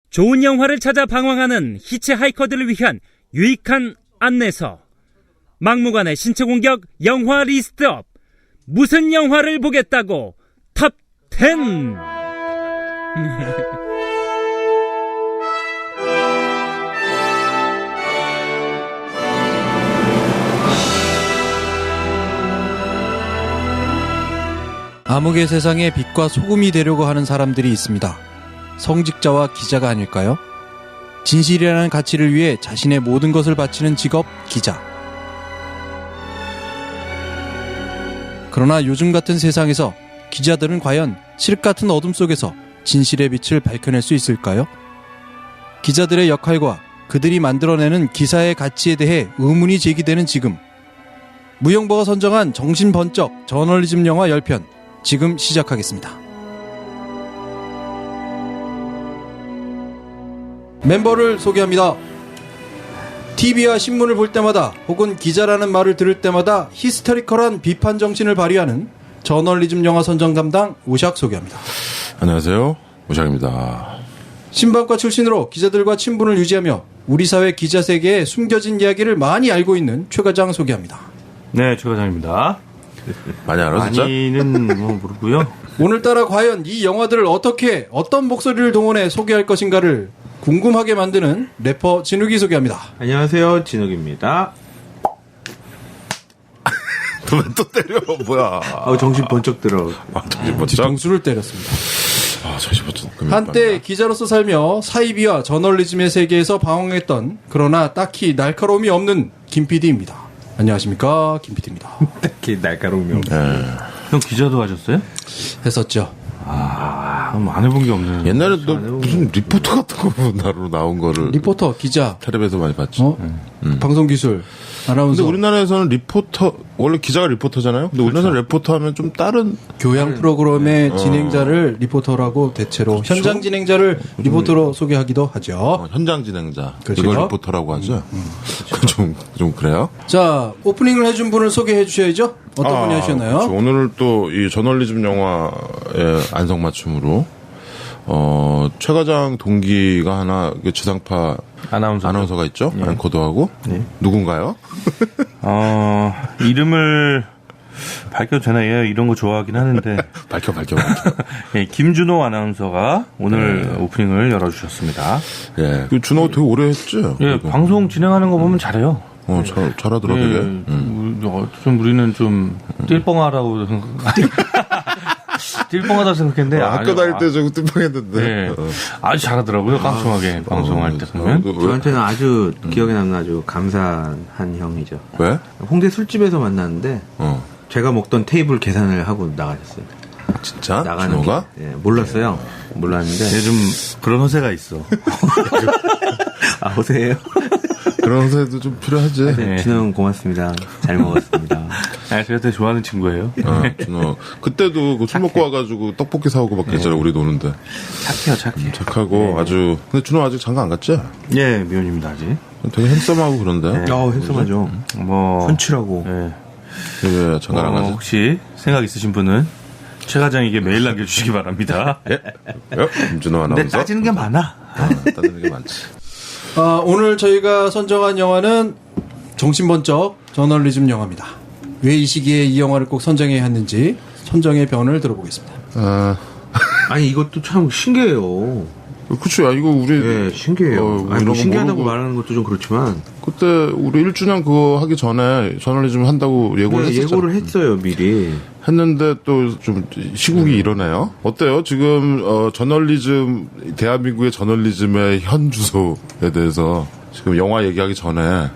좋은 영화를 찾아 방황하는 히치하이커들을 위한 유익한 안내서. 막무가내 신체 공격 영화 리스트업. 무슨 영화를 보겠다고 탑 10. 암흑의 세상에 빛과 소금이 되려고 하는 사람들이 있습니다. 성직자와 기자가 아닐까요? 진실이라는 가치를 위해 자신의 모든 것을 바치는 직업, 기자. 그러나 요즘 같은 세상에서 기자들은 과연 칠흑 같은 어둠 속에서 진실의 빛을 밝혀낼 수 있을까요? 기자들의 역할과 그들이 만들어내는 기사의 가치에 대해 의문이 제기되는 지금, 무영버가 선정한 정신번쩍 저널리즘 영화 10편 지금 시작하겠습니다. 멤버를 소개합니다. TV와 신문을 볼 때마다 혹은 기자라는 말을 들을 때마다 히스테리컬한 비판 정신을 발휘하는 저널리즘 영화 선정 담당 오샥 소개합니다. 안녕하세요, 오샥입니다. 신방과 출신으로 기자들과 친분을 유지하며 우리 사회 기자 세계에 숨겨진 이야기를 많이 알고 있는 최과장 소개합니다. 네, 최과장입니다. 많이 알아 진짜? 많이는 뭐 모르고요. 오늘따라 과연 이 영화들을 어떻게 어떤 목소리를 동원해 소개할 것인가를 궁금하게 만드는 래퍼 진욱이 소개합니다. 안녕하세요, 진욱입니다. 너 왜 또 때려? 뭐야? 정신 번쩍 들어. 정신 번쩍? 뒤통수를 때렸습니다. 정신 번쩍. 한때 기자로서 살며 사이비와 저널리즘의 세계에서 방황했던, 그러나 딱히 날카로움이 없는 김 PD입니다. 안녕하십니까, 김 PD입니다. 딱히 날카로움이 없네. 형 기자도 하셨어요? 했었죠. 그럼 안 해본 게 없네. 옛날에 너 무슨 리포터 같은 거 나로 나온 거를 리포터, 기자, 텔레비에서 많이 봤지. 방송기술, 아나운서. 근데 우리나라에서는 리포터, 원래 기자가 리포터잖아요. 근데 우리나라에서 리포터 하면 좀 다른 교양 프로그램의 진행자를 리포터라고, 대체로 현장 진행자를 리포터로 소개하기도 하죠. 현장 진행자. 그렇죠. 이걸 리포터라고 하죠. 좀 그래요? 자, 오프닝을 해준 분을 소개해 주셔야죠. 어떤 분이 하셨나요? 그렇죠. 오늘 또 이 저널리즘 영화의 안성맞춤으로 최과장 동기가 하나, 지상파 아나운서가 있죠. 네. 앵커도 네. 누군가요? 이름을 밝혀도 되나요? 이런 거 좋아하긴 하는데. 밝혀. 네, 김준호 아나운서가 오늘 오프닝을 열어주셨습니다. 예. 그 준호 되게 오래 했지. 예, 방송 진행하는 거 보면 잘해요. 잘하더라, 되게. 좀 우리는 좀 띨뻥하라고 띨뻥하다 생각했는데. 학교 다닐 때 좀 뜸빵했는데. 네. 아주 잘하더라고요, 깡총하게 방송할 때 보면. 저한테는 아주 기억에 남는 아주 감사한 형이죠. 왜? 홍대 술집에서 만났는데 제가 먹던 테이블 계산을 하고 나가셨어요. 진짜? 나가는 준호가? 게, 몰랐어요. 몰랐는데. 좀 그런 허세가 있어. 허세예요? 그런 허세도 좀 필요하지. 네. 준호 형 고맙습니다. 잘 먹었습니다. 제가 되게 좋아하는 친구예요. 준호. 그때도 술 먹고 와가지고 떡볶이 사오고 막 그랬잖아, 우리 노는데. 착해요. 착하고 아주. 근데 준호 아직 장가 안 갔지? 예, 미혼입니다, 아직. 되게 핸섬하고 그런데. 핸섬하죠. 펀치라고. 예. 왜 장가 안 가지? 혹시 생각 있으신 분은 최과장에게 메일 남겨주시기 바랍니다. 김준호 아나운서. 근데 따지는 게 많아. 따지는 게 많지. 오늘 저희가 선정한 영화는 정신번쩍 저널리즘 영화입니다. 왜 이 시기에 이 영화를 꼭 선정해야 했는지 선정의 변을 들어보겠습니다. 아니, 이것도 참 신기해요. 그치, 이거 우리. 네, 신기해요. 신기하다고 말하는 것도 좀 그렇지만. 그때 우리 1주년 그거 하기 전에 저널리즘 한다고 예고를 했었잖아요. 예고를 했어요, 미리. 했는데 또 좀 시국이 이러네요. 어때요? 지금 저널리즘, 대한민국의 저널리즘의 현 주소에 대해서 지금 영화 얘기하기 전에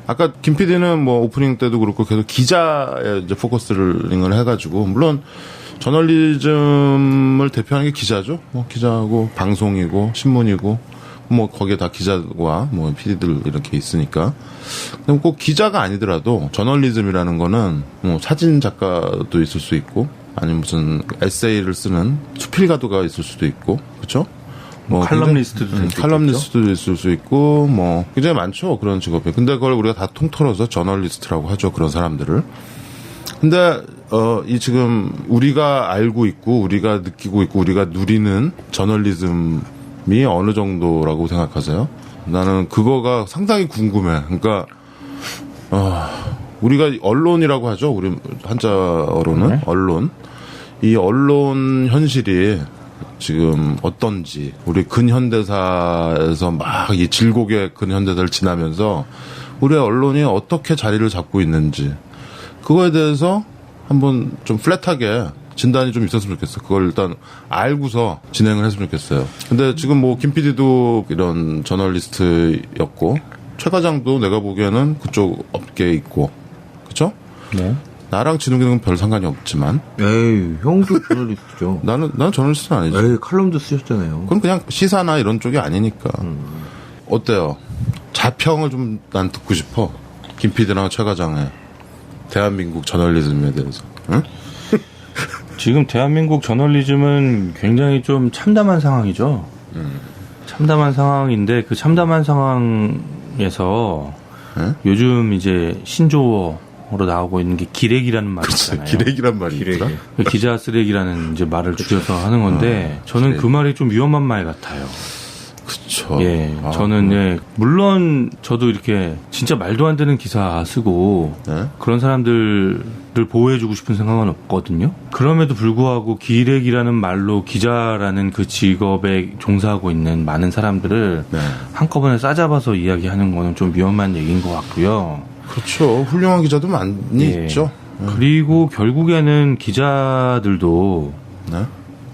아까 김 PD는 뭐 오프닝 때도 그렇고 계속 기자에 이제 포커스를 해가지고, 물론 저널리즘을 대표하는 게 기자죠. 뭐 기자고 방송이고 신문이고 뭐 거기에 다 기자와 뭐 PD들 이렇게 있으니까. 꼭 기자가 아니더라도 저널리즘이라는 거는 뭐 사진 작가도 있을 수 있고 아니면 무슨 에세이를 쓰는 수필가도가 있을 수도 있고, 그렇죠? 뭐 칼럼니스트도 굉장히, 될 수 칼럼니스트도 있을 수 있고, 뭐 굉장히 많죠 그런 직업이. 근데 그걸 우리가 다 통틀어서 저널리스트라고 하죠 그런 사람들을. 근데 이 지금 우리가 알고 있고 우리가 느끼고 있고 우리가 누리는 저널리즘이 어느 정도라고 생각하세요? 나는 그거가 상당히 궁금해. 그러니까 우리가 언론이라고 하죠. 우리 한자어로는 언론. 이 언론 현실이 지금 어떤지 우리 근현대사에서 막 이 질곡의 근현대사를 지나면서 우리의 언론이 어떻게 자리를 잡고 있는지 그거에 대해서 한번 좀 플랫하게 진단이 좀 있었으면 좋겠어. 그걸 일단 알고서 진행을 했으면 좋겠어요. 근데 지금 뭐 김 PD도 이런 저널리스트였고 최 과장도 내가 보기에는 그쪽 업계에 있고 그렇죠? 네. 나랑 진욱이는 별 상관이 없지만 에이, 형도 저널리스트죠. 나는 저널리스트는 아니지. 에이, 칼럼도 쓰셨잖아요. 그건 그냥 시사나 이런 쪽이 아니니까. 어때요? 자평을 좀 난 듣고 싶어. 김 PD랑 최 과장의 대한민국 저널리즘에 대해서. 응? 지금 대한민국 저널리즘은 굉장히 좀 참담한 상황이죠. 참담한 상황인데 그 참담한 상황에서 응? 요즘 이제 신조어로 나오고 있는 게 기레기라는 말이 있잖아요. 기레기란 말이 있더라. 기자 쓰레기라는 이제 말을 줄여서 하는 건데 저는 기레기. 그 말이 좀 위험한 말 같아요. 그쵸. 예, 아, 저는 예, 물론 저도 이렇게 진짜 말도 안 되는 기사 쓰고 네? 그런 사람들을 보호해주고 싶은 생각은 없거든요. 그럼에도 불구하고 기레기라는 말로 기자라는 그 직업에 종사하고 있는 많은 사람들을 네. 한꺼번에 싸잡아서 이야기하는 거는 좀 위험한 얘기인 것 같고요. 그렇죠. 훌륭한 기자도 많이 예. 있죠. 그리고 결국에는 기자들도 네?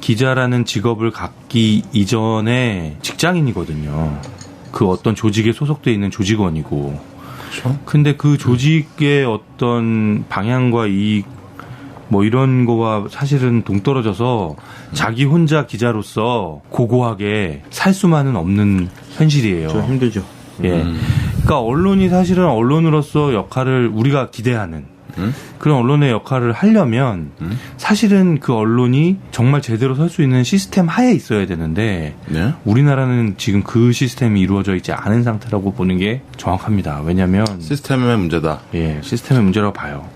기자라는 직업을 갖기 이전에 직장인이거든요. 그 어떤 조직에 소속돼 있는 조직원이고. 그렇죠. 근데 그 조직의 어떤 방향과 이익 뭐 이런 거와 사실은 동떨어져서 자기 혼자 기자로서 고고하게 살 수만은 없는 현실이에요. 좀 힘들죠. 예. 그러니까 언론이 사실은 언론으로서 역할을 우리가 기대하는 그런 언론의 역할을 하려면 사실은 그 언론이 정말 제대로 설 수 있는 시스템 하에 있어야 되는데 네? 우리나라는 지금 그 시스템이 이루어져 있지 않은 상태라고 보는 게 정확합니다. 왜냐하면 시스템의 문제다. 예, 시스템의 문제라고 봐요.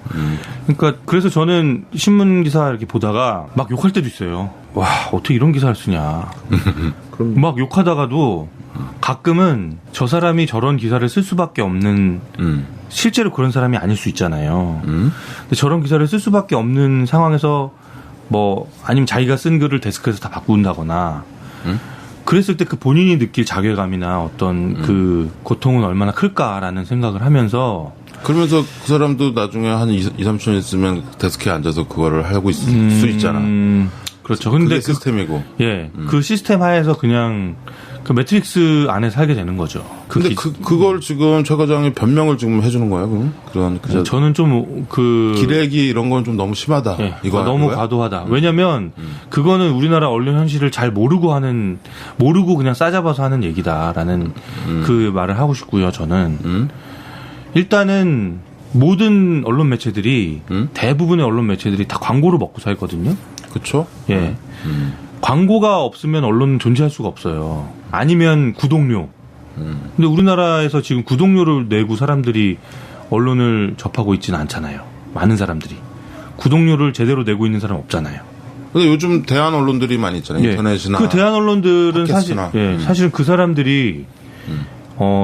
그러니까 그래서 저는 신문 기사 이렇게 보다가 막 욕할 때도 있어요. 와, 어떻게 이런 기사를 쓰냐. 그럼 막 욕하다가도 가끔은 저 사람이 저런 기사를 쓸 수밖에 없는 실제로 그런 사람이 아닐 수 있잖아요. 근데 저런 기사를 쓸 수밖에 없는 상황에서 뭐 아니면 자기가 쓴 글을 데스크에서 다 바꾼다거나 그랬을 때 그 본인이 느낄 자괴감이나 어떤 그 고통은 얼마나 클까라는 생각을 하면서 그러면서 그 사람도 나중에 한 2-3년 있으면 데스크에 앉아서 그거를 하고 있을 수 있잖아. 그렇죠. 그게 근데 시스템이고. 그 시스템 하에서 그냥 그 매트릭스 안에 살게 되는 거죠. 근데 그걸 지금 최 과장이 변명을 지금 해주는 거야, 그럼? 그런, 저는 좀 기레기 이런 건 좀 너무 심하다. 예, 이거 너무 거야? 과도하다. 왜냐면 그거는 우리나라 언론 현실을 잘 모르고 그냥 싸잡아서 하는 얘기다라는 그 말을 하고 싶고요, 저는. 일단은 모든 언론 매체들이 대부분의 언론 매체들이 다 광고를 먹고 살거든요. 그쵸? 예. 광고가 없으면 언론은 존재할 수가 없어요. 아니면 구독료. 근데 우리나라에서 지금 구독료를 내고 사람들이 언론을 접하고 있지는 않잖아요. 많은 사람들이. 구독료를 제대로 내고 있는 사람 없잖아요. 근데 요즘 대한 언론들이 많이 있잖아요. 예. 인터넷이나. 그 대한 언론들은 팟캐스트나. 사실 그 사람들이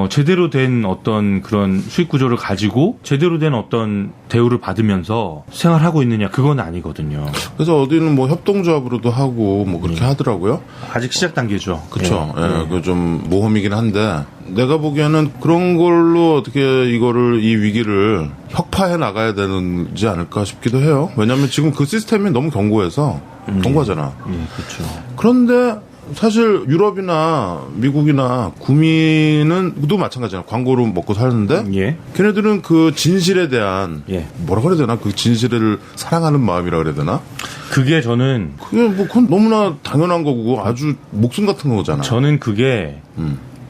제대로 된 어떤 그런 수익 구조를 가지고 제대로 된 어떤 대우를 받으면서 생활하고 있느냐 그건 아니거든요. 그래서 어디는 뭐 협동조합으로도 하고 뭐 그렇게 하더라고요. 아직 시작 단계죠. 그쵸. 예, 그 좀 모험이긴 한데 내가 보기에는 그런 걸로 어떻게 이거를 이 위기를 혁파해 나가야 되는지 않을까 싶기도 해요. 왜냐하면 지금 그 시스템이 너무 견고해서 견고하잖아. 그렇죠. 그런데 사실 유럽이나 미국이나 구민은도 마찬가지잖아. 광고로 먹고 사는데 예. 걔네들은 그 진실에 대한 예. 뭐라 그래야 되나? 그 진실을 사랑하는 마음이라 그래야 되나? 그게 저는 그게 뭐 그건 너무나 당연한 거고 아주 목숨 같은 거잖아. 저는 그게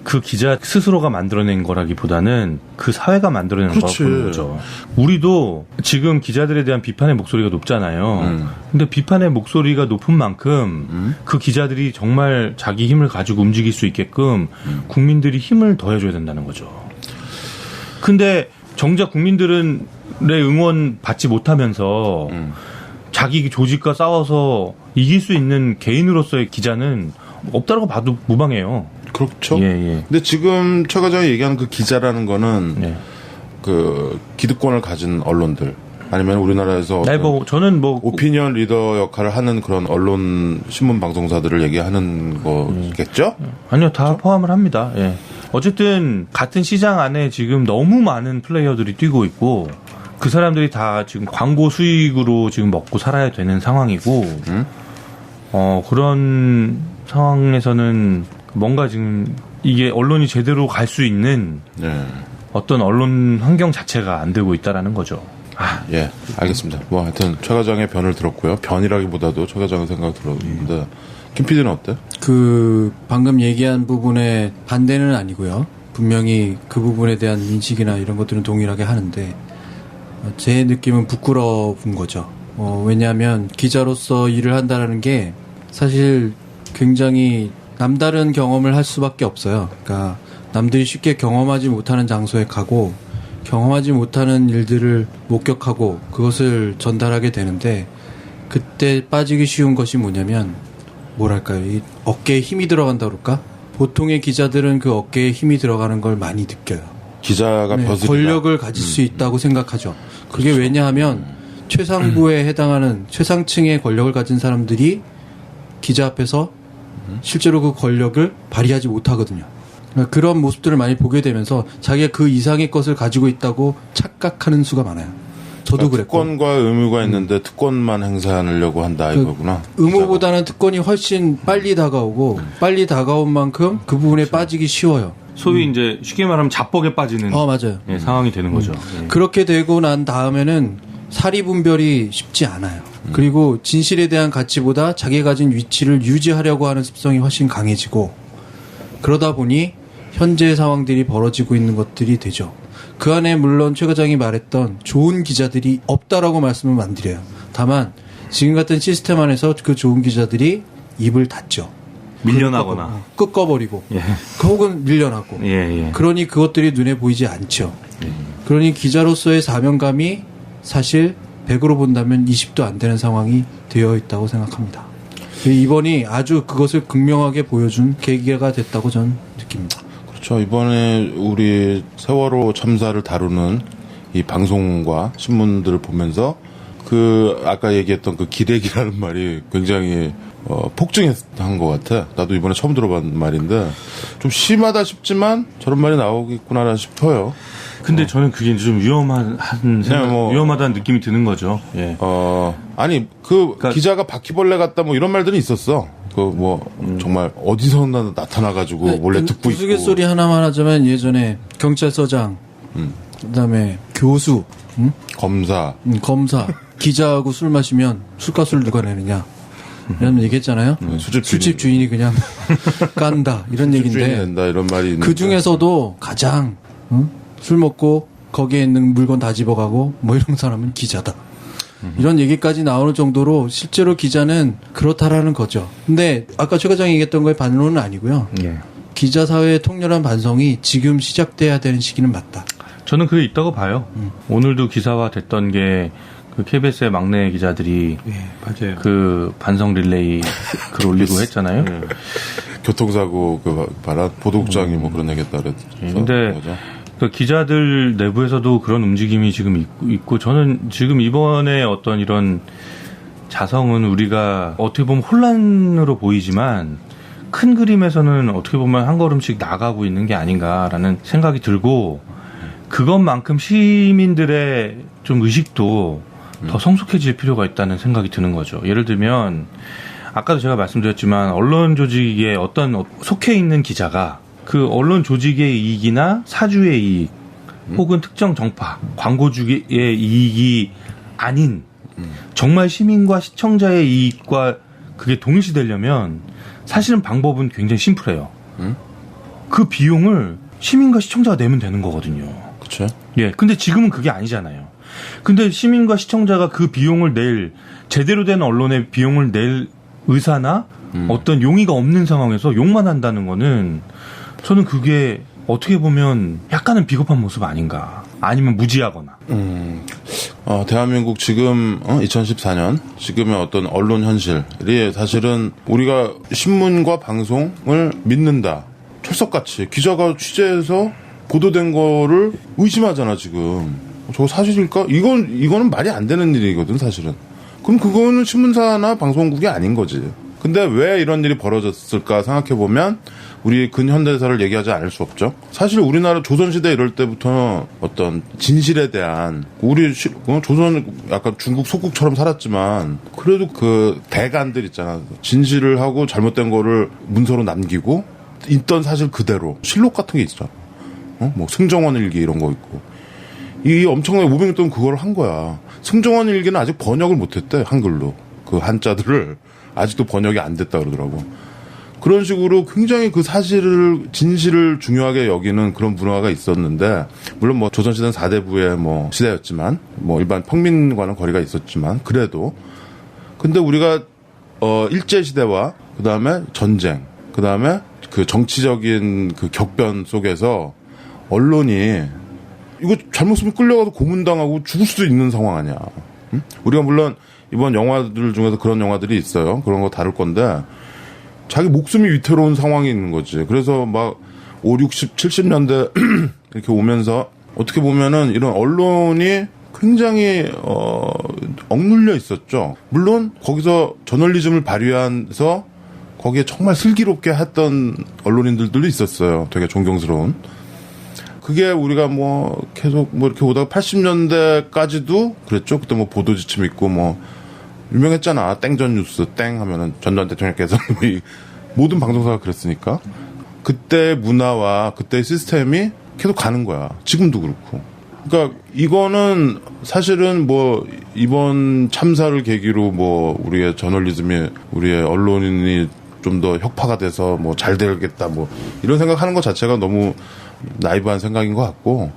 그 기자 스스로가 만들어낸 거라기보다는 그 사회가 만들어낸 거라고 그렇지. 보는 거죠. 우리도 지금 기자들에 대한 비판의 목소리가 높잖아요. 근데 비판의 목소리가 높은 만큼 그 기자들이 정말 자기 힘을 가지고 움직일 수 있게끔 국민들이 힘을 더해줘야 된다는 거죠. 근데 정작 국민들은 내 응원 받지 못하면서 자기 조직과 싸워서 이길 수 있는 개인으로서의 기자는 없다고 봐도 무방해요. 그렇죠. 예, 예. 근데 지금 최 과장이 얘기하는 그 기자라는 거는 예. 그 기득권을 가진 언론들 아니면 우리나라에서 네, 뭐 저는 뭐 오피니언 리더 역할을 하는 그런 언론 신문 방송사들을 얘기하는 거겠죠? 아니요, 다 포함을 합니다. 예. 어쨌든 같은 시장 안에 지금 너무 많은 플레이어들이 뛰고 있고 그 사람들이 다 지금 광고 수익으로 지금 먹고 살아야 되는 상황이고 그런 상황에서는 뭔가 지금 이게 언론이 제대로 갈 수 있는 네. 어떤 언론 환경 자체가 안 되고 있다라는 거죠. 예, 알겠습니다. 뭐 하여튼 최 과장의 변을 들었고요. 변이라기보다도 최 과장의 생각을 들었는데 김 PD는 어때? 그 방금 얘기한 부분에 반대는 아니고요. 분명히 그 부분에 대한 인식이나 이런 것들은 동일하게 하는데 제 느낌은 부끄러운 거죠. 왜냐하면 기자로서 일을 한다는 게 사실 굉장히 남다른 경험을 할 수밖에 없어요. 그러니까 남들이 쉽게 경험하지 못하는 장소에 가고 경험하지 못하는 일들을 목격하고 그것을 전달하게 되는데 그때 빠지기 쉬운 것이 뭐냐면 뭐랄까요? 이 어깨에 힘이 들어간다 그럴까? 보통의 기자들은 그 어깨에 힘이 들어가는 걸 많이 느껴요. 기자가 네, 벼슬이다. 권력을 가질 수 있다고 생각하죠. 그게 왜냐하면 최상부에 해당하는 최상층의 권력을 가진 사람들이 기자 앞에서 실제로 그 권력을 발휘하지 못하거든요. 그러니까 그런 모습들을 많이 보게 되면서 자기가 그 이상의 것을 가지고 있다고 착각하는 수가 많아요. 저도 그러니까 그랬고. 특권과 의무가 있는데 특권만 행사하려고 한다 이거구나. 의무보다는 특권이 훨씬 빨리 다가오고 빨리 다가온 만큼 그 부분에 빠지기 쉬워요. 소위 이제 쉽게 말하면 자뻑에 빠지는 맞아요. 예, 상황이 되는 거죠. 예. 그렇게 되고 난 다음에는 사리 분별이 쉽지 않아요. 그리고 진실에 대한 가치보다 자기가 가진 위치를 유지하려고 하는 습성이 훨씬 강해지고 그러다 보니 현재 상황들이 벌어지고 있는 것들이 되죠. 그 안에 물론 최 과장이 말했던 좋은 기자들이 없다라고 말씀을 안 드려요. 다만 지금 같은 시스템 안에서 그 좋은 기자들이 입을 닫죠. 밀려나거나. 끄꺼버리고 예. 혹은 밀려나고 예, 예. 그러니 그것들이 눈에 보이지 않죠. 그러니 기자로서의 사명감이 사실 100으로 본다면 20도 안 되는 상황이 되어 있다고 생각합니다. 이번이 아주 그것을 극명하게 보여준 계기가 됐다고 저는 느낍니다. 그렇죠. 이번에 우리 세월호 참사를 다루는 이 방송과 신문들을 보면서 그 아까 얘기했던 그 기레기라는 말이 굉장히 폭증한 것 같아. 나도 이번에 처음 들어본 말인데 좀 심하다 싶지만 저런 말이 나오겠구나 싶어요. 근데 저는 그게 좀 위험하다는 느낌이 드는 거죠. 예. 아니 그러니까 기자가 그러니까 바퀴벌레 같다 뭐 이런 말들은 있었어. 그 뭐 정말 어디서 나타나가지고 몰래 듣고 있고. 우스갯소리 하나만 하자면 예전에 경찰서장, 그다음에 교수, 검사, 기자하고 술 마시면 술값을 누가 내느냐. 이런 얘기했잖아요. 술집 주인이 그냥 깐다 이런 술집 주인이 얘기인데 낸다 이런 말이 있는데. 그 중에서도 가장 술 먹고 거기에 있는 물건 다 집어가고 뭐 이런 사람은 기자다. 이런 얘기까지 나오는 정도로 실제로 기자는 그렇다라는 거죠. 근데 아까 최 과장이 얘기했던 거에 반론은 아니고요. 예. 기자 사회의 통렬한 반성이 지금 시작돼야 되는 시기는 맞다. 저는 그게 있다고 봐요. 오늘도 기사화 됐던 게 그 KBS의 막내 기자들이 맞아요. 그 반성 릴레이 글 올리고 했잖아요. 교통사고 그 바라 보도국장이 뭐 그런 얘기했다 그랬죠. 근데 그 기자들 내부에서도 그런 움직임이 지금 있고 저는 지금 이번에 어떤 이런 자성은 우리가 어떻게 보면 혼란으로 보이지만 큰 그림에서는 어떻게 보면 한 걸음씩 나가고 있는 게 아닌가라는 생각이 들고 그것만큼 시민들의 좀 의식도 더 성숙해질 필요가 있다는 생각이 드는 거죠. 예를 들면 아까도 제가 말씀드렸지만 언론 조직에 어떤 속해 있는 기자가 그 언론 조직의 이익이나 사주의 이익 혹은 특정 정파, 광고주의 이익이 아닌 정말 시민과 시청자의 이익과 그게 동일시되려면 사실은 방법은 굉장히 심플해요. 그 비용을 시민과 시청자가 내면 되는 거거든요. 그쵸? 예, 근데 지금은 그게 아니잖아요. 근데 시민과 시청자가 그 비용을 낼, 제대로 된 언론의 비용을 낼 의사나 어떤 용의가 없는 상황에서 욕만 한다는 거는 저는 그게 어떻게 보면 약간은 비겁한 모습 아닌가. 아니면 무지하거나. 대한민국 지금 2014년 지금의 어떤 언론 현실이 사실은 우리가 신문과 방송을 믿는다. 철석같이 기자가 취재해서 보도된 거를 의심하잖아 지금. 저거 사실일까? 이거는 말이 안 되는 일이거든 사실은. 그럼 그거는 신문사나 방송국이 아닌 거지. 근데 왜 이런 일이 벌어졌을까 생각해보면 우리 근현대사를 얘기하지 않을 수 없죠. 사실 우리나라 조선시대 이럴 때부터 어떤 진실에 대한 조선 약간 중국 속국처럼 살았지만 그래도 그 대간들 있잖아. 진실을 하고 잘못된 거를 문서로 남기고 있던 사실 그대로 실록 같은 게 있죠. 뭐 승정원 일기 이런 거 있고 이 엄청나게 500년 동안 그걸 한 거야. 승정원 일기는 아직 번역을 못했대 한글로. 그 한자들을 아직도 번역이 안 됐다 그러더라고. 그런 식으로 굉장히 그 진실을 중요하게 여기는 그런 문화가 있었는데, 물론 뭐 조선시대는 4대부의 뭐 시대였지만, 뭐 일반 평민과는 거리가 있었지만, 그래도. 근데 우리가, 일제시대와, 그 다음에 전쟁, 그 다음에 그 정치적인 그 격변 속에서 언론이 이거 잘못 쓰면 끌려가서 고문당하고 죽을 수도 있는 상황 아니야. 응? 우리가 물론 이번 영화들 중에서 그런 영화들이 있어요. 그런 거 다룰 건데 자기 목숨이 위태로운 상황이 있는 거지. 그래서 막 5, 60, 70년대 이렇게 오면서 어떻게 보면은 이런 언론이 굉장히 억눌려 있었죠. 물론 거기서 저널리즘을 발휘해서 거기에 정말 슬기롭게 했던 언론인들도 있었어요. 되게 존경스러운. 그게 우리가 뭐 계속 뭐 이렇게 오다가 80년대까지도 그랬죠. 그때 뭐 보도 지침 있고 뭐 유명했잖아. 땡전 뉴스 땡 하면은 전 대통령께서 모든 방송사가 그랬으니까 그때 문화와 그때 시스템이 계속 가는 거야. 지금도 그렇고. 그러니까 이거는 사실은 뭐 이번 참사를 계기로 뭐 우리의 저널리즘이 우리의 언론인이 좀 더 혁파가 돼서 뭐 잘 되겠다 뭐 이런 생각하는 것 자체가 너무 나이브한 생각인 것 같고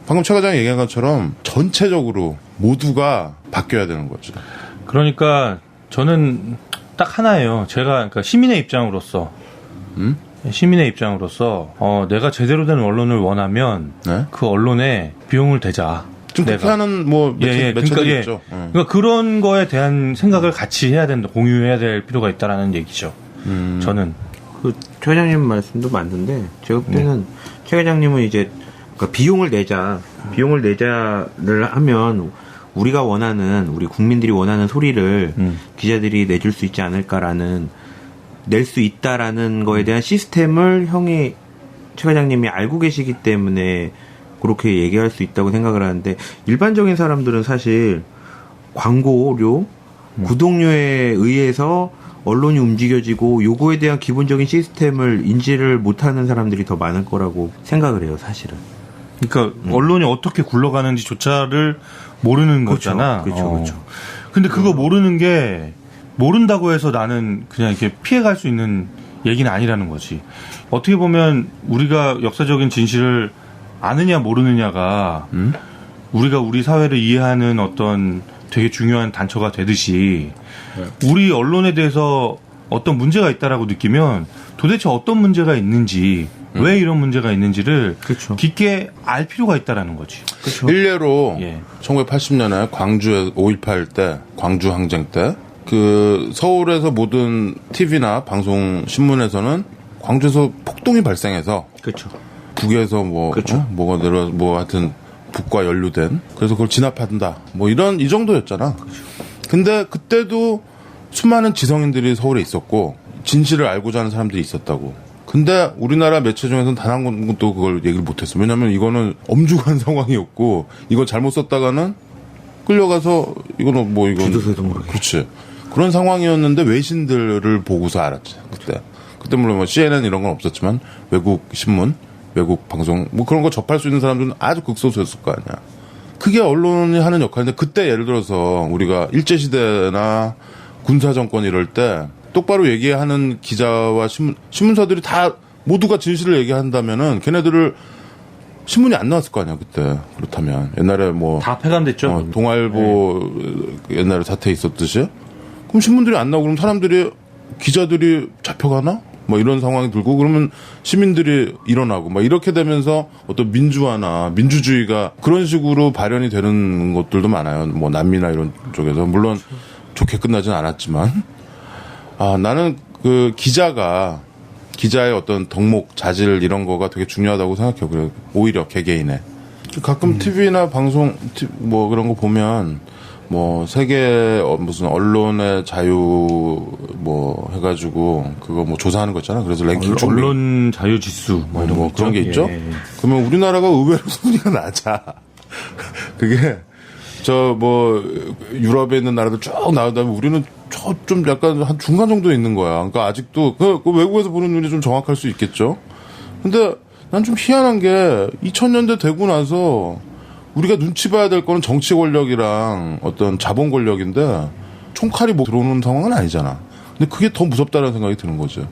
방금 최 과장이 얘기한 것처럼 전체적으로 모두가 바뀌어야 되는 거죠. 그러니까 저는 딱 하나예요. 제가 그러니까 시민의 입장으로서 내가 제대로 된 언론을 원하면 네? 그 언론에 비용을 대자. 좀 그렇게 하는 뭐 매체들이 있죠. 그러니까 그런 거에 대한 생각을 같이 해야 된다. 공유해야 될 필요가 있다라는 얘기죠. 저는 최 회장님 말씀도 맞는데 제가 볼 때는 최 회장님은 이제 그러니까 비용을 내자를 하면 우리가 원하는 우리 국민들이 원하는 소리를 기자들이 내줄 수 있지 않을까라는 낼 수 있다라는 거에 대한 시스템을 최 회장님이 알고 계시기 때문에 그렇게 얘기할 수 있다고 생각을 하는데 일반적인 사람들은 사실 광고료, 구독료에 의해서 언론이 움직여지고 요거에 대한 기본적인 시스템을 인지를 못하는 사람들이 더 많을 거라고 생각을 해요, 사실은. 그러니까 언론이 어떻게 굴러가는지조차를 모르는 거잖아. 그렇죠. 근데 그거 모르는 게 모른다고 해서 나는 그냥 이렇게 피해갈 수 있는 얘기는 아니라는 거지. 어떻게 보면 우리가 역사적인 진실을 아느냐 모르느냐가 우리가 우리 사회를 이해하는 어떤 되게 중요한 단초가 되듯이 우리 언론에 대해서 어떤 문제가 있다라고 느끼면 도대체 어떤 문제가 있는지 왜 이런 문제가 있는지를 그렇죠. 깊게 알 필요가 있다라는 거지. 그렇죠. 일례로 예. 1980년에 광주에 5.18 때 광주 항쟁 때 그 서울에서 모든 TV나 방송 신문에서는 광주에서 폭동이 발생해서 그렇죠. 북에서 뭐 그렇죠. 뭐가 내려 뭐 하여튼 북과 연루된 그래서 그걸 진압한다 뭐 이 정도였잖아. 근데 그때도 수많은 지성인들이 서울에 있었고 진실을 알고자 하는 사람들이 있었다고. 근데 우리나라 매체 중에서는 단 한 번도 그걸 얘기를 못했어. 왜냐하면 이거는 엄중한 상황이었고 이걸 잘못 썼다가는 끌려가서 이거는 뭐 이건 기도서도 모르게. 그렇지. 그런 상황이었는데 외신들을 보고서 알았지. 그때 물론 뭐 CNN 이런 건 없었지만 외국 신문, 외국 방송 뭐 그런 거 접할 수 있는 사람들은 아주 극소수였을 거 아니야. 그게 언론이 하는 역할인데 그때 예를 들어서 우리가 일제시대나 군사정권 이럴 때 똑바로 얘기하는 기자와 신문사들이 다 모두가 진실을 얘기한다면은 걔네들을 신문이 안 나왔을 거 아니야 그때. 그렇다면 옛날에 뭐 다 폐간됐죠. 동아일보 옛날에 사태 있었듯이 그럼 신문들이 안 나오고 그럼 사람들이 기자들이 잡혀가나? 뭐 이런 상황이 들고 그러면 시민들이 일어나고 막 이렇게 되면서 어떤 민주화나 민주주의가 그런 식으로 발현이 되는 것들도 많아요. 뭐 남미나 이런 쪽에서 물론 좋게 끝나진 않았지만 나는 그 기자의 어떤 덕목, 자질 이런 거가 되게 중요하다고 생각해요. 그래 오히려 개개인의 가끔 TV나 방송 뭐 그런 거 보면 뭐 세계 무슨 언론의 자유 뭐 해가지고 그거 뭐 조사하는 거 있잖아. 그래서 랭킹 언론 자유 지수 뭐 이런 거 그런 게 있죠. 예. 그러면 우리나라가 의외로 순위가 낮아. 그게 저 뭐 유럽에 있는 나라들 쭉 나오다면 우리는 저 좀 약간 한 중간 정도에 있는 거야. 그러니까 아직도 그 외국에서 보는 눈이 좀 정확할 수 있겠죠. 근데 난 좀 희한한 게 2000년대 되고 나서 우리가 눈치 봐야 될 거는 정치 권력이랑 어떤 자본 권력인데 총칼이 뭐 들어오는 상황은 아니잖아. 근데 그게 더 무섭다는 생각이 드는 거죠.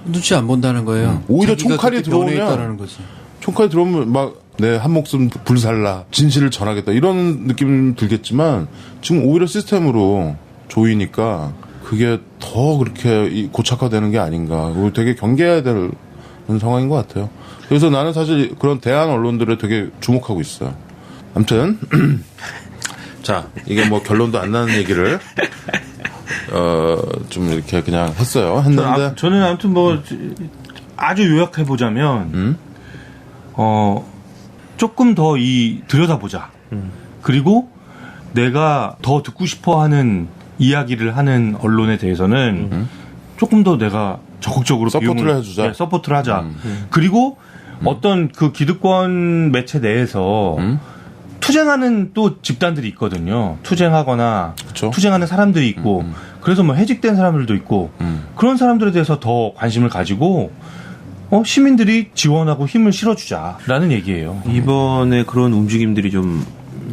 눈치 안 본다는 거예요. 오히려 자기가 총칼이 그때 변해 들어오면 있다라는 거지. 총칼이 들어오면 막 내 한 목숨 불살라 진실을 전하겠다 이런 느낌 들겠지만 지금 오히려 시스템으로 조이니까 그게 더 그렇게 고착화되는 게 아닌가. 그리고 되게 경계해야 되는 상황인 것 같아요. 그래서 나는 사실 그런 대한 언론들에 되게 주목하고 있어요. 아무튼 자 이게 뭐 결론도 안 나는 얘기를 좀 이렇게 그냥 했는데 저는 아무튼 뭐 아주 요약해 보자면 조금 더 들여다보자. 그리고 내가 더 듣고 싶어하는 이야기를 하는 언론에 대해서는 조금 더 내가 적극적으로 서포트를 해주자. 네, 서포트를 하자. 그리고 어떤 그 기득권 매체 내에서 투쟁하는 또 집단들이 있거든요. 투쟁하거나 그쵸? 투쟁하는 사람들이 있고 그래서 뭐 해직된 사람들도 있고 그런 사람들에 대해서 더 관심을 가지고 시민들이 지원하고 힘을 실어주자라는 얘기예요. 이번에 그런 움직임들이 좀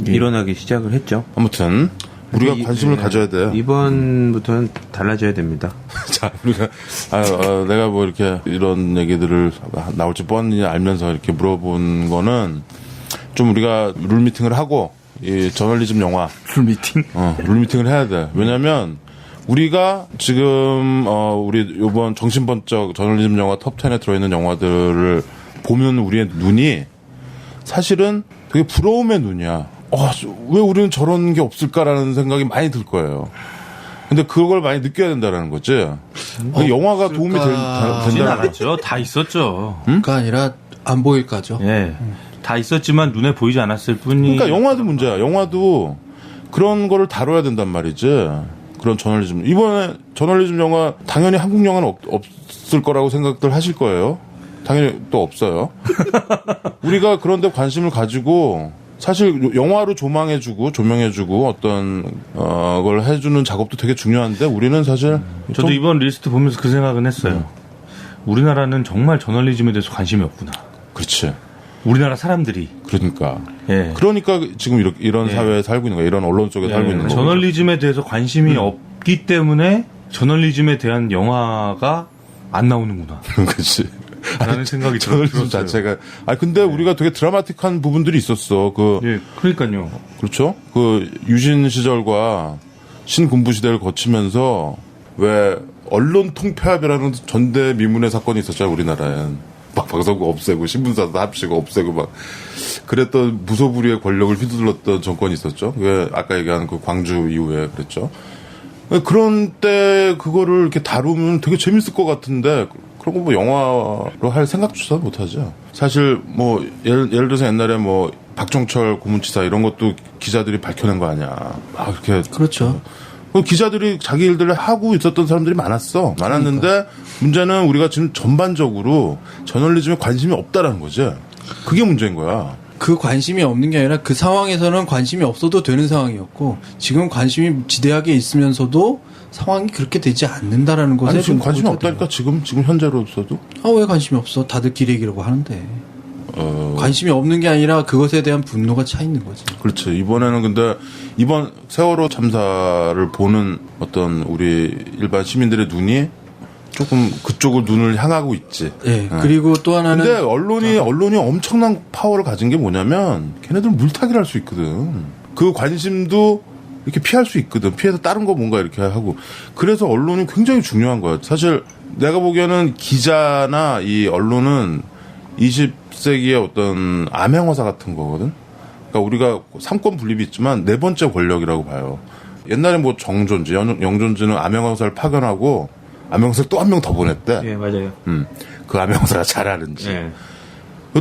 일어나기 시작을 했죠. 아무튼 우리가 관심을 가져야 돼. 이번부터는 달라져야 됩니다. 자, 우리가 내가 뭐 이렇게 이런 얘기들을 나올지 뻔히 알면서 이렇게 물어본 거는 좀 우리가 룰 미팅을 하고 이 저널리즘 영화 룰 미팅을 해야 돼. 왜냐면 우리가 지금 우리 요번 정신번쩍 저널리즘 영화 톱 10에 들어있는 영화들을 보면 우리의 눈이 사실은 되게 부러움의 눈이야. 왜 우리는 저런 게 없을까라는 생각이 많이 들 거예요. 근데 그걸 많이 느껴야 된다는 거지. 영화가 도움이 된다는 않았죠. 다 있었죠. 그가 아니라 안 보일까죠. 예. 다 있었지만 눈에 보이지 않았을 뿐이. 그러니까 영화도 문제야. 영화도 그런 거를 다뤄야 된단 말이지. 그런 저널리즘. 이번에 저널리즘 영화 당연히 한국 영화는 없을 거라고 생각들 하실 거예요. 당연히 또 없어요. 우리가 그런데 관심을 가지고 사실 영화로 조명해주고 어떤 걸 해주는 작업도 되게 중요한데 우리는 사실 저도 이번 리스트 보면서 그 생각은 했어요. 우리나라는 정말 저널리즘에 대해서 관심이 없구나. 그렇지. 우리나라 사람들이. 그러니까. 예. 그러니까 지금 이런 사회에 살고 있는 거야. 이런 언론 속에 살고 있는 거야. 저널리즘에 대해서 관심이 없기 때문에 저널리즘에 대한 영화가 안 나오는구나. 그렇지. 라는 생각이 저널리즘 자체가. 근데 우리가 되게 드라마틱한 부분들이 있었어. 예, 그러니까요. 그렇죠. 그 유신 시절과 신군부 시대를 거치면서 왜 언론 통폐합이라는 전대미문의 사건이 있었잖아요. 우리나라엔. 막 방송국 없애고 신문사도 합치고 없애고 막 그랬던 무소불위의 권력을 휘둘렀던 정권이 있었죠. 왜 아까 얘기한 그 광주 이후에 그랬죠. 그런 때 그거를 이렇게 다루면 되게 재밌을 것 같은데 그런 거 뭐 영화로 할 생각조차 못하죠. 사실 뭐 예를 들어서 옛날에 뭐 박정철 고문치사 이런 것도 기자들이 밝혀낸 거 아니야. 이렇게 그렇죠. 기자들이 자기 일들을 하고 있었던 사람들이 많았는데 그러니까. 문제는 우리가 지금 전반적으로 저널리즘에 관심이 없다라는 거지. 그게 문제인 거야. 그 관심이 없는 게 아니라 그 상황에서는 관심이 없어도 되는 상황이었고 지금 관심이 지대하게 있으면서도 상황이 그렇게 되지 않는다라는 것에 지금 관심이 없다니까 지금 현재로서도. 왜 관심이 없어? 다들 기레기라고 하는데. 관심이 없는 게 아니라 그것에 대한 분노가 차 있는 거지. 그렇죠. 이번에는 근데 이번 세월호 참사를 보는 어떤 우리 일반 시민들의 눈이 조금 그쪽을 눈을 향하고 있지. 예. 그리고 또 하나는 근데 언론이 엄청난 파워를 가진 게 뭐냐면 걔네들은 물타기를 할 수 있거든. 그 관심도 이렇게 피할 수 있거든. 피해서 다른 거 뭔가 이렇게 하고. 그래서 언론이 굉장히 중요한 거야. 사실 내가 보기에는 기자나 이 언론은 20세기의 어떤 암행어사 같은 거거든. 그러니까 우리가 삼권 분립이 있지만 네 번째 권력이라고 봐요. 옛날에 뭐 정존지, 영존지는 암행어사를 파견하고 암행어사를 또 한 명 더 보냈대. 예, 맞아요. 그 암행어사가 잘하는지. 예.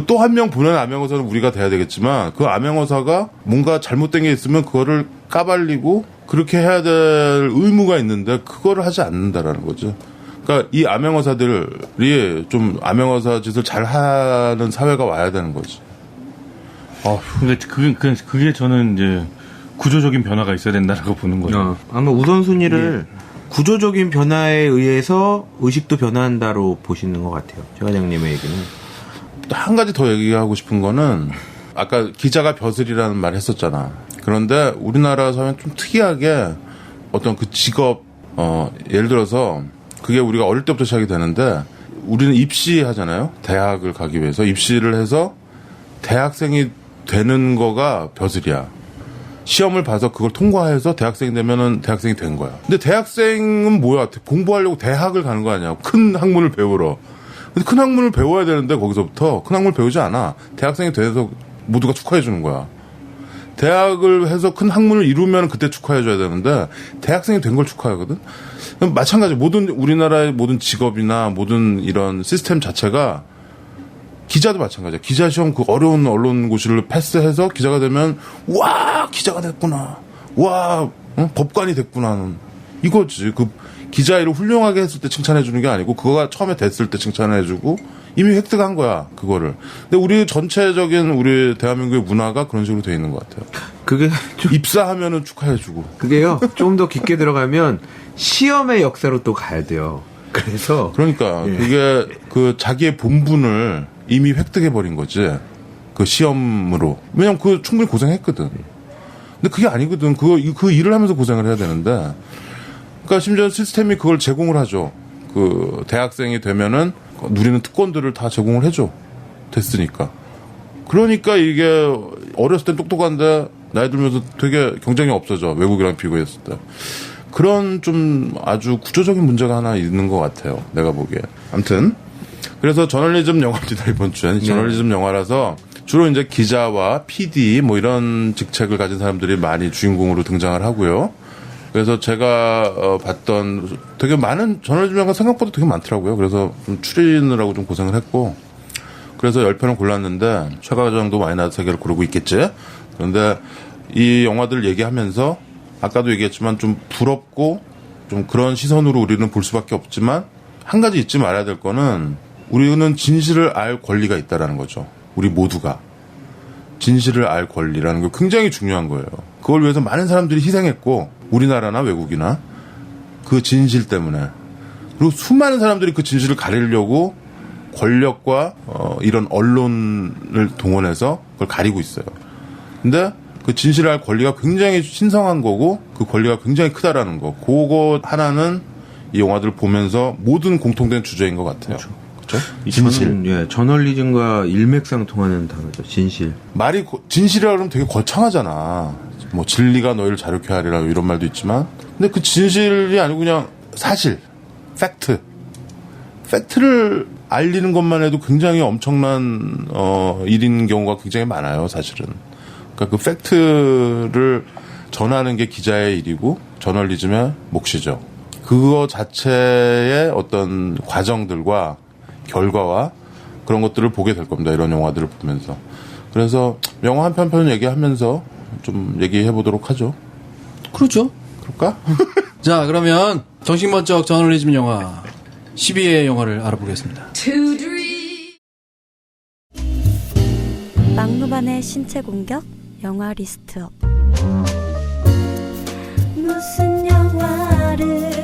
또 한 명 보낸 암행어사는 우리가 돼야 되겠지만 그 암행어사가 뭔가 잘못된 게 있으면 그거를 까발리고 그렇게 해야 될 의무가 있는데 그거를 하지 않는다라는 거죠. 그러니까 이 암행어사들이 좀 암행어사 짓을 잘하는 사회가 와야 되는 거지. 그러니까 그게 저는 이제 구조적인 변화가 있어야 된다라고 보는 거죠. 아마 우선순위를 구조적인 변화에 의해서 의식도 변화한다로 보시는 것 같아요. 최 과장님의 얘기는. 또 한 가지 더 얘기하고 싶은 거는 아까 기자가 벼슬이라는 말 했었잖아. 그런데 우리나라 사회는 좀 특이하게 어떤 그 직업 예를 들어서 그게 우리가 어릴 때부터 시작이 되는데 우리는 입시하잖아요. 대학을 가기 위해서 입시를 해서 대학생이 되는 거가 벼슬이야. 시험을 봐서 그걸 통과해서 대학생이 되면은 대학생이 된 거야. 근데 대학생은 뭐야? 공부하려고 대학을 가는 거 아니야? 큰 학문을 배우러. 근데 큰 학문을 배워야 되는데 거기서부터 큰 학문을 배우지 않아. 대학생이 돼서 모두가 축하해 주는 거야. 대학을 해서 큰 학문을 이루면 그때 축하해 줘야 되는데 대학생이 된 걸 축하하거든. 마찬가지 모든 우리나라의 모든 직업이나 모든 이런 시스템 자체가 기자도 마찬가지야. 기자 시험 그 어려운 언론고시를 패스해서 기자가 되면 와 기자가 됐구나. 와 법관이 됐구나. 이거지. 그 기자 일을 훌륭하게 했을 때 칭찬해 주는 게 아니고 그거가 처음에 됐을 때 칭찬해 주고 이미 획득한 거야 그거를. 근데 우리 전체적인 우리 대한민국의 문화가 그런 식으로 돼 있는 것 같아요. 그게 입사하면은 축하해 주고. 그게요. 좀 더 깊게 들어가면 시험의 역사로 또 가야 돼요. 그래서 그러니까 그게 그 자기의 본분을 이미 획득해 버린 거지. 그 시험으로. 왜냐면 그 충분히 고생했거든. 근데 그게 아니거든. 그 일을 하면서 고생을 해야 되는데. 그러니까 심지어 시스템이 그걸 제공을 하죠. 그 대학생이 되면은 누리는 특권들을 다 제공을 해줘. 됐으니까. 그러니까 이게 어렸을 땐 똑똑한데 나이 들면서 되게 경쟁이 없어져. 외국이랑 비교했을 때. 그런 좀 아주 구조적인 문제가 하나 있는 것 같아요. 내가 보기에. 아무튼 그래서 저널리즘 영화입니다. 이번 주엔. 저널리즘 영화라서 주로 이제 기자와 PD 뭐 이런 직책을 가진 사람들이 많이 주인공으로 등장을 하고요. 그래서 제가 봤던 되게 많은 저널리즘 영화 생각보다 되게 많더라고요. 그래서 좀 추리느라고 좀 고생을 했고 그래서 10편을 골랐는데 최 과장도 많이 나와서 3개를 고르고 있겠지. 그런데 이 영화들을 얘기하면서 아까도 얘기했지만 좀 부럽고 좀 그런 시선으로 우리는 볼 수밖에 없지만 한 가지 잊지 말아야 될 거는 우리는 진실을 알 권리가 있다라는 거죠. 우리 모두가. 진실을 알 권리라는 게 굉장히 중요한 거예요. 그걸 위해서 많은 사람들이 희생했고 우리나라나 외국이나 그 진실 때문에 그리고 수많은 사람들이 그 진실을 가리려고 권력과 이런 언론을 동원해서 그걸 가리고 있어요. 근데 그 진실을 알 권리가 굉장히 신성한 거고 그 권리가 굉장히 크다라는 거. 그거 하나는 이 영화들을 보면서 모든 공통된 주제인 것 같아요. 그렇죠? 진실. 저널리즘과 일맥상통하는 단어죠. 진실. 말이 진실이라 그러면 되게 거창하잖아. 뭐 진리가 너희를 자유케 하리라 이런 말도 있지만 근데 그 진실이 아니고 그냥 사실, 팩트를 알리는 것만 해도 굉장히 엄청난 일인 경우가 굉장히 많아요. 사실은. 그러니까 그 팩트를 전하는 게 기자의 일이고 저널리즘의 몫이죠. 그거 자체의 어떤 과정들과 결과와 그런 것들을 보게 될 겁니다. 이런 영화들을 보면서. 그래서 영화 한 편 얘기하면서 좀 얘기해 보도록 하죠. 그렇죠. 그럴까? 자, 그러면 정신번쩍 저널리즘 영화 12의 영화를 알아보겠습니다. 막무반의 신체 공격 영화 리스트업. 무슨 영화를